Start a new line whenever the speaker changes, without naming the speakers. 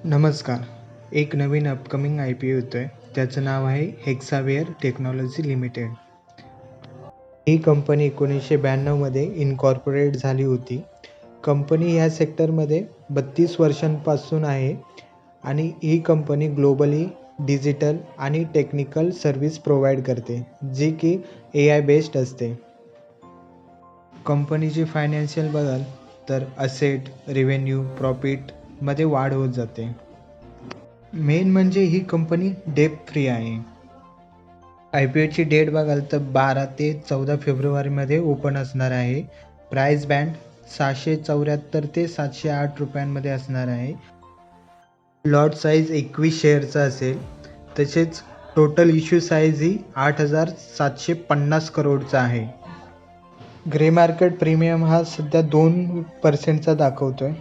नमस्कार. एक नवीन upcoming IPO येतोय. त्याचं नाव आहे हेक्सावेअर टेक्नॉलॉजी लिमिटेड. ही कंपनी 1992 मध्ये इनकॉर्पोरेट झाली होती. कंपनी ह्या सेक्टरमध्ये 32 वर्षांपासून आहे आणि ही कंपनी ग्लोबली डिजिटल आणि टेक्निकल सर्व्हिस प्रोव्हाइड करते, जी की AI बेस्ड असते. कंपनीची फायनान्शियल बघाल तर असेट, रेव्हेन्यू, प्रॉफिटमध्ये वाढ होत जाते. मेन म्हणजे ही कंपनी डेट फ्री आहे. IPOची डेट बघाल तर 12 ते 14 फेब्रुवारीमध्ये ओपन असणार आहे. प्राइस बँड 674 ते 708 रुपयांमध्ये असणार आहे. लॉट साईज 21 शेअरचा असेल. तसेच टोटल इश्यू साईज ही 8,750 करोडचा आहे. ग्रे मार्केट प्रीमियम हा सध्या 2% दाखवतोय.